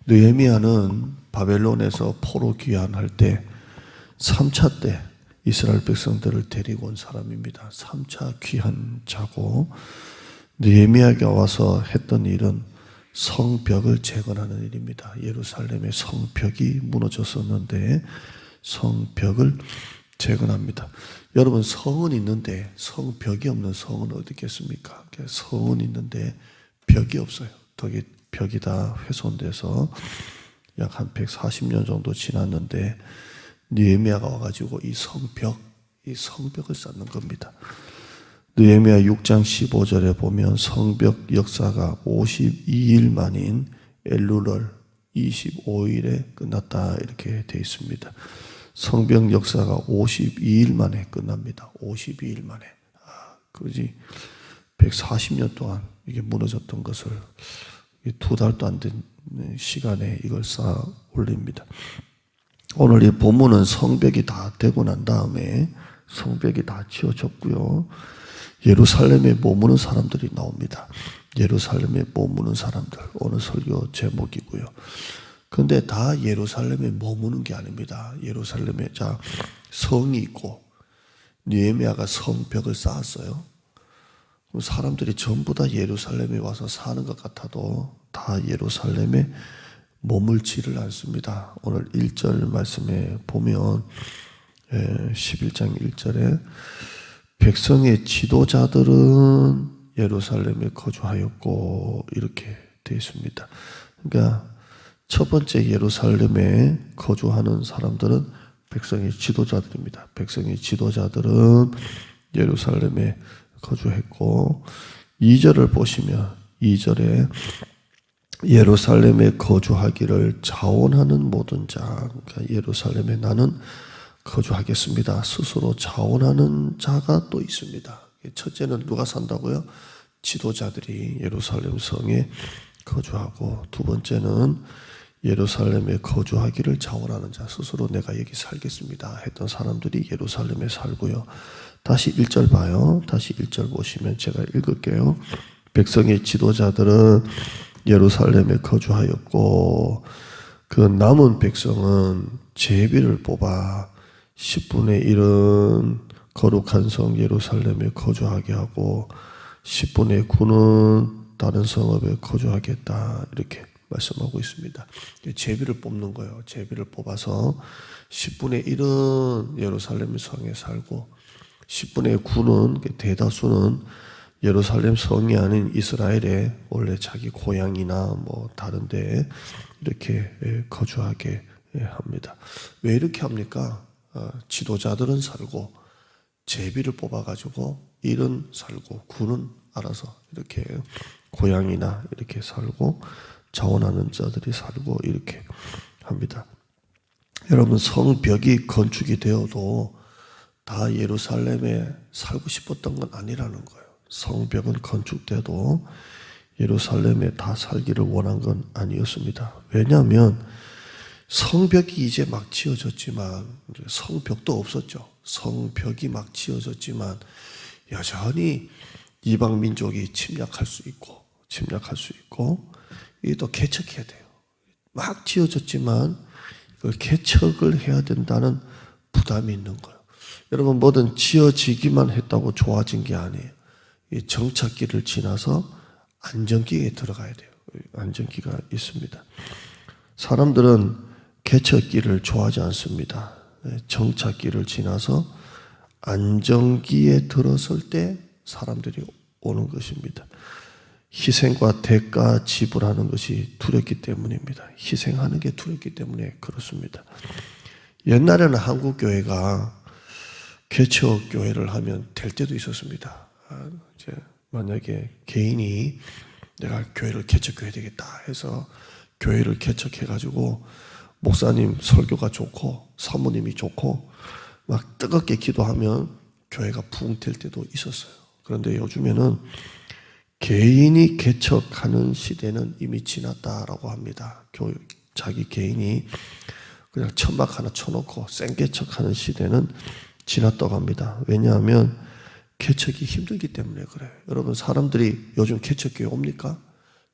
느헤미야는 바벨론에서 포로 귀환할 때 3차 때 이스라엘 백성들을 데리고 온 사람입니다. 3차 귀환자고, 느헤미야가 와서 했던 일은 성벽을 재건하는 일입니다. 예루살렘의 성벽이 무너졌었는데 성벽을 재건합니다. 여러분, 성은 있는데 성벽이 없는 성은 어디 있겠습니까? 성은 있는데 벽이 없어요. 벽이 다 훼손돼서 약 한 140년 정도 지났는데 느헤미야가 와가지고 이 성벽을 쌓는 겁니다. 느헤미야 6장 15절에 보면 성벽 역사가 52일 만인 엘룰월 25일에 끝났다 이렇게 되어 있습니다. 성벽 역사가 52일 만에 끝납니다. 52일 만에. 그지 140년 동안 이게 무너졌던 것을 2달도 안 된 시간에 이걸 쌓아 올립니다. 오늘 이 본문은 성벽이 다 되고 난 다음에 성벽이 다 지어졌고요. 예루살렘에 머무는 사람들이 나옵니다. 예루살렘에 머무는 사람들, 오늘 설교 제목이고요. 그런데 다 예루살렘에 머무는 게 아닙니다. 예루살렘에 성이 있고 느헤미야가 성벽을 쌓았어요. 사람들이 전부 다 예루살렘에 와서 사는 것 같아도 다 예루살렘에 머물지를 않습니다. 오늘 1절 말씀에 보면 11장 1절에 백성의 지도자들은 예루살렘에 거주하였고 이렇게 되어 있습니다. 그러니까 첫 번째 예루살렘에 거주하는 사람들은 백성의 지도자들입니다. 백성의 지도자들은 예루살렘에 거주했고, 2절을 보시면 2절에 예루살렘에 거주하기를 자원하는 모든 자, 그러니까 예루살렘에 나는 거주하겠습니다. 스스로 자원하는 자가 또 있습니다. 첫째는 누가 산다고요? 지도자들이 예루살렘 성에 거주하고, 두 번째는 예루살렘에 거주하기를 자원하는 자, 스스로 내가 여기 살겠습니다 했던 사람들이 예루살렘에 살고요. 다시 1절 봐요. 다시 1절 보시면 제가 읽을게요. 백성의 지도자들은 예루살렘에 거주하였고 그 남은 백성은 제비를 뽑아 10분의 1은 거룩한 성 예루살렘에 거주하게 하고 10분의 9는 다른 성읍에 거주하겠다 이렇게 말씀하고 있습니다. 제비를 뽑는 거예요. 제비를 뽑아서 10분의 1은 예루살렘 성에 살고 10분의 9는 대다수는 예루살렘 성이 아닌 이스라엘의 원래 자기 고향이나 뭐 다른 데 이렇게 거주하게 합니다. 왜 이렇게 합니까? 지도자들은 살고 제비를 뽑아가지고 1은 살고 9는 알아서 이렇게 고향이나 이렇게 살고 자원하는 자들이 살고 이렇게 합니다. 여러분, 성벽이 건축이 되어도 다 예루살렘에 살고 싶었던 건 아니라는 거예요. 성벽은 건축돼도 예루살렘에 다 살기를 원한 건 아니었습니다. 왜냐하면 성벽이 이제 막 지어졌지만 성벽도 없었죠. 성벽이 막 지어졌지만 여전히 이방 민족이 침략할 수 있고 이게 또 개척해야 돼요. 막 지어졌지만 이걸 개척을 해야 된다는 부담이 있는 거예요. 여러분, 뭐든 지어지기만 했다고 좋아진 게 아니에요. 이 정착기를 지나서 안정기에 들어가야 돼요. 안정기가 있습니다. 사람들은 개척기를 좋아하지 않습니다. 정착기를 지나서 안정기에 들었을 때 사람들이 오는 것입니다. 희생과 대가 지불하는 것이 두렵기 때문입니다. 희생하는 게 두렵기 때문에 그렇습니다. 옛날에는 한국 교회가 개척 교회를 하면 될 때도 있었습니다. 이제 만약에 개인이 내가 교회를 개척해야 되겠다 해서 교회를 개척해가지고 목사님 설교가 좋고 사모님이 좋고 막 뜨겁게 기도하면 교회가 붕 될 때도 있었어요. 그런데 요즘에는 개인이 개척하는 시대는 이미 지났다라고 합니다. 자기 개인이 그냥 천막 하나 쳐놓고 생개척하는 시대는 지났다고 합니다. 왜냐하면 개척이 힘들기 때문에 그래요. 여러분, 사람들이 요즘 개척교회 옵니까?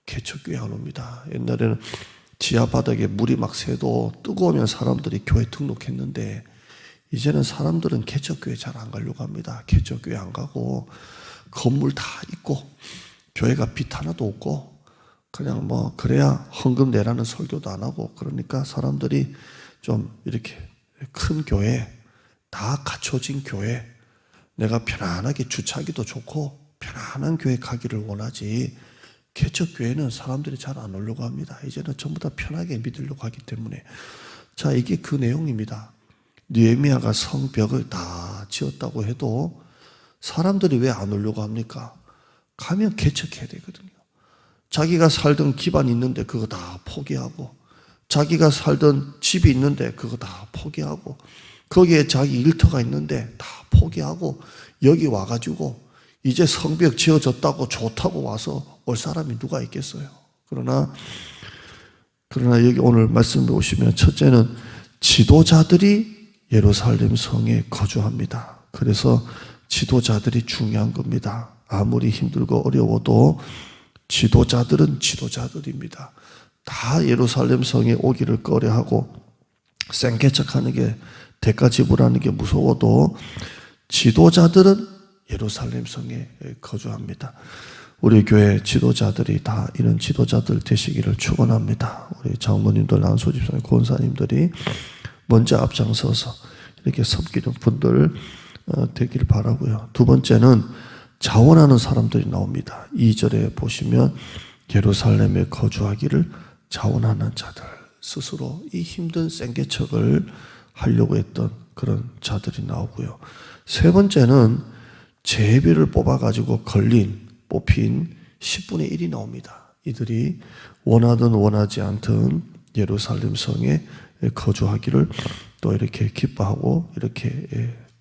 개척교회 안 옵니다. 옛날에는 지하 바닥에 물이 막 새도 뜨거우면 사람들이 교회 등록했는데 이제는 사람들은 개척교회 잘 안 가려고 합니다. 개척교회 안 가고 건물 다 있고 교회가 빛 하나도 없고 그냥 뭐 그래야 헌금 내라는 설교도 안 하고 그러니까 사람들이 좀 이렇게 큰 교회 다 갖춰진 교회 내가 편안하게 주차하기도 좋고 편안한 교회 가기를 원하지 개척교회는 사람들이 잘 안 오려고 합니다. 이제는 전부 다 편하게 믿으려고 하기 때문에 자 이게 그 내용입니다. 느헤미야가 성벽을 다 지었다고 해도 사람들이 왜 안 오려고 합니까? 가면 개척해야 되거든요. 자기가 살던 기반이 있는데 그거 다 포기하고 자기가 살던 집이 있는데 그거 다 포기하고 거기에 자기 일터가 있는데 다 포기하고 여기 와가지고 이제 성벽 지어졌다고 좋다고 와서 올 사람이 누가 있겠어요? 그러나 여기 오늘 말씀에 오시면 첫째는 지도자들이 예루살렘 성에 거주합니다. 그래서 지도자들이 중요한 겁니다. 아무리 힘들고 어려워도 지도자들은 지도자들입니다. 다 예루살렘 성에 오기를 꺼려하고 생개척하는 게 대가 지불하는 게 무서워도 지도자들은 예루살렘 성에 거주합니다. 우리 교회 지도자들이 다 이런 지도자들 되시기를 축원합니다. 우리 장모님들, 난소집사님, 권사님들이 먼저 앞장서서 이렇게 섬기는 분들 되기를 바라고요. 두 번째는 자원하는 사람들이 나옵니다. 2절에 보시면 예루살렘에 거주하기를 자원하는 자들 스스로 이 힘든 생개척을 하려고 했던 그런 자들이 나오고요. 세 번째는 제비를 뽑아가지고 뽑힌 10분의 1이 나옵니다. 이들이 원하든 원하지 않든 예루살렘 성에 거주하기를 또 이렇게 기뻐하고 이렇게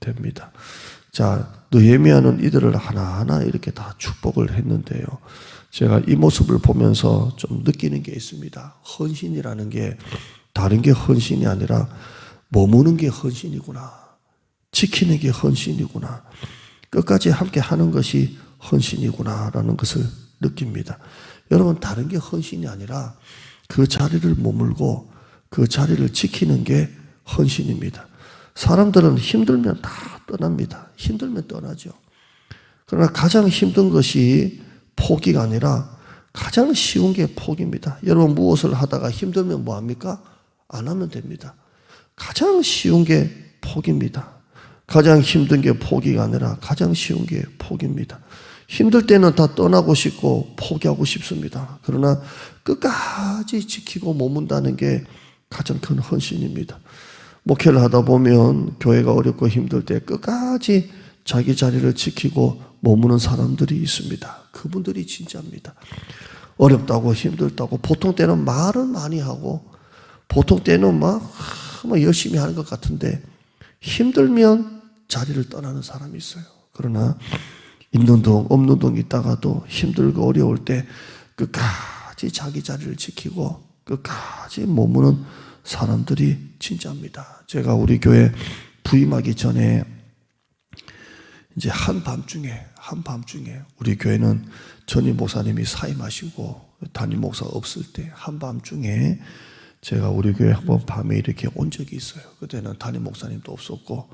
됩니다. 자, 느헤미야는 이들을 하나하나 이렇게 다 축복을 했는데요. 제가 이 모습을 보면서 좀 느끼는 게 있습니다. 헌신이라는 게 다른 게 헌신이 아니라 머무는 게 헌신이구나. 지키는 게 헌신이구나. 끝까지 함께 하는 것이 헌신이구나라는 것을 느낍니다. 여러분, 다른 게 헌신이 아니라 그 자리를 머물고 그 자리를 지키는 게 헌신입니다. 사람들은 힘들면 다 떠납니다. 힘들면 떠나죠. 그러나 가장 힘든 것이 포기가 아니라 가장 쉬운 게 포기입니다. 여러분 무엇을 하다가 힘들면 뭐합니까? 안 하면 됩니다. 가장 쉬운 게 포기입니다. 가장 힘든 게 포기가 아니라 가장 쉬운 게 포기입니다. 힘들 때는 다 떠나고 싶고 포기하고 싶습니다. 그러나 끝까지 지키고 머문다는 게 가장 큰 헌신입니다. 목회를 하다 보면 교회가 어렵고 힘들 때 끝까지 자기 자리를 지키고 머무는 사람들이 있습니다. 그분들이 진짜입니다. 어렵다고 힘들다고 보통 때는 말은 많이 하고 보통 때는 막 열심히 하는 것 같은데 힘들면 자리를 떠나는 사람이 있어요. 그러나 있는 동 없는 동 있다가도 힘들고 어려울 때 끝까지 자기 자리를 지키고 끝까지 머무는 사람들이 진짜입니다. 제가 우리 교회 부임하기 전에 이제 한밤중에 우리 교회는 전임 목사님이 사임하시고 담임 목사 없을 때 한밤중에 제가 우리 교회 한번 밤에 이렇게 온 적이 있어요. 그때는 담임 목사님도 없었고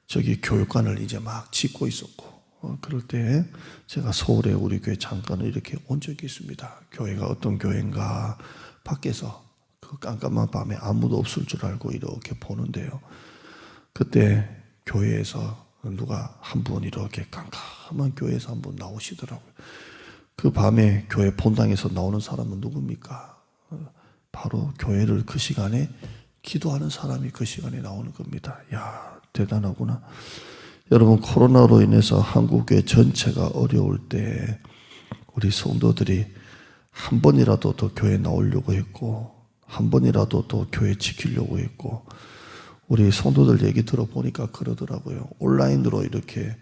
저기 교육관을 이제 막 짓고 있었고 그럴 때 제가 서울에 우리 교회 잠깐 이렇게 온 적이 있습니다. 교회가 어떤 교회인가 밖에서 그 깜깜한 밤에 아무도 없을 줄 알고 이렇게 보는데요. 그때 교회에서 누가 한 분 이렇게 깜깜한 교회에서 한 분 나오시더라고요. 그 밤에 교회 본당에서 나오는 사람은 누굽니까? 바로 교회를 그 시간에 기도하는 사람이 그 시간에 나오는 겁니다. 야, 대단하구나. 여러분, 코로나로 인해서 한국교회 전체가 어려울 때 우리 성도들이 한 번이라도 더 교회에 나오려고 했고 한 번이라도 더 교회 지키려고 했고 우리 성도들 얘기 들어보니까 그러더라고요. 온라인으로 이렇게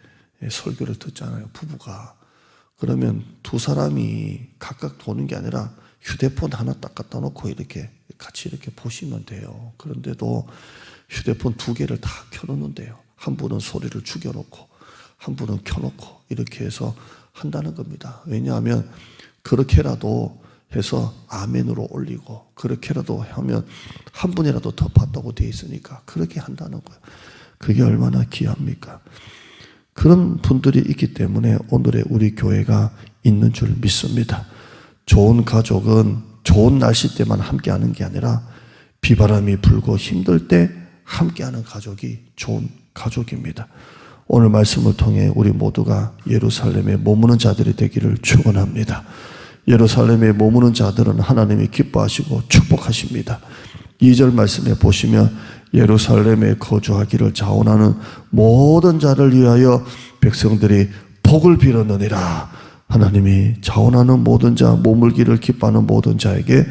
설교를 듣잖아요. 부부가. 그러면 두 사람이 각각 보는 게 아니라 휴대폰 하나 딱 갖다 놓고 이렇게 같이 이렇게 보시면 돼요. 그런데도 휴대폰 두 개를 다 켜놓는데요. 한 분은 소리를 죽여놓고 한 분은 켜놓고 이렇게 해서 한다는 겁니다. 왜냐하면 그렇게라도 해서 아멘으로 올리고, 그렇게라도 하면 한 분이라도 더 받다고 되어 있으니까 그렇게 한다는 거예요. 그게 얼마나 귀합니까? 그런 분들이 있기 때문에 오늘의 우리 교회가 있는 줄 믿습니다. 좋은 가족은 좋은 날씨 때만 함께하는 게 아니라 비바람이 불고 힘들 때 함께하는 가족이 좋은 가족입니다. 오늘 말씀을 통해 우리 모두가 예루살렘에 머무는 자들이 되기를 축원합니다. 예루살렘에 머무는 자들은 하나님이 기뻐하시고 축복하십니다. 2절 말씀에 보시면 예루살렘에 거주하기를 자원하는 모든 자를 위하여 백성들이 복을 빌었느니라. 하나님이 자원하는 모든 자, 머물기를 기뻐하는 모든 자에게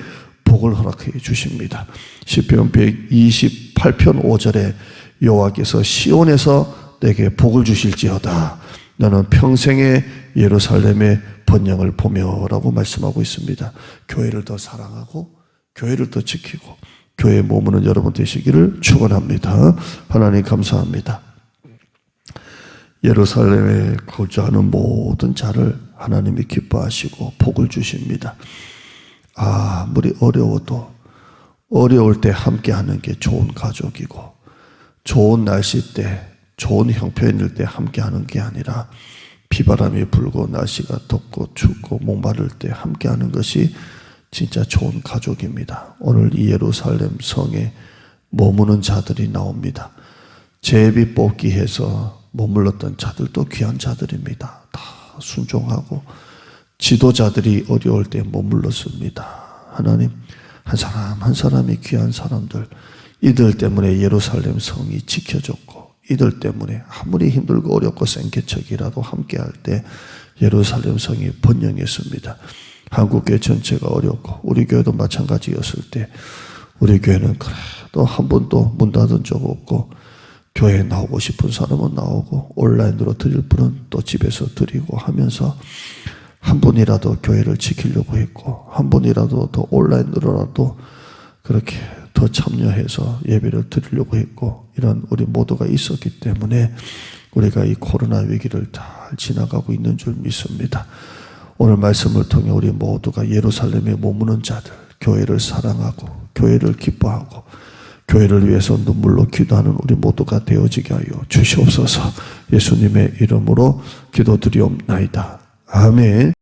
복을 허락해 주십니다. 시편 128편 5절에 여호와께서 시온에서 내게 복을 주실지어다. 나는 평생에 예루살렘의 번영을 보며 라고 말씀하고 있습니다. 교회를 더 사랑하고 교회를 더 지키고 교회에 머무는 여러분 되시기를 축원합니다. 하나님 감사합니다. 예루살렘에 거주하는 모든 자를 하나님이 기뻐하시고 복을 주십니다. 아무리 어려워도 어려울 때 함께하는 게 좋은 가족이고, 좋은 날씨 때, 좋은 형편일 때 함께하는 게 아니라 비바람이 불고 날씨가 덥고 춥고 목마를 때 함께하는 것이 진짜 좋은 가족입니다. 오늘 이 예루살렘 성에 머무는 자들이 나옵니다. 제비 뽑기 해서 머물렀던 자들도 귀한 자들입니다. 다 순종하고 지도자들이 어려울 때 머물렀습니다. 하나님, 한 사람 한 사람이 귀한 사람들, 이들 때문에 예루살렘 성이 지켜졌고, 이들 때문에 아무리 힘들고 어렵고 생계척이라도 함께할 때 예루살렘 성이 번영했습니다. 한국교회 전체가 어렵고 우리 교회도 마찬가지였을 때 우리 교회는 그래도 한 번도 문 닫은 적 없고, 교회에 나오고 싶은 사람은 나오고 온라인으로 드릴 분은 또 집에서 드리고 하면서 한 분이라도 교회를 지키려고 했고, 한 분이라도 더 온라인으로라도 그렇게 더 참여해서 예배를 드리려고 했고, 이런 우리 모두가 있었기 때문에 우리가 이 코로나 위기를 잘 지나가고 있는 줄 믿습니다. 오늘 말씀을 통해 우리 모두가 예루살렘에 머무는 자들, 교회를 사랑하고 교회를 기뻐하고 교회를 위해서 눈물로 기도하는 우리 모두가 되어지게 하여 주시옵소서. 예수님의 이름으로 기도드리옵나이다. 아멘.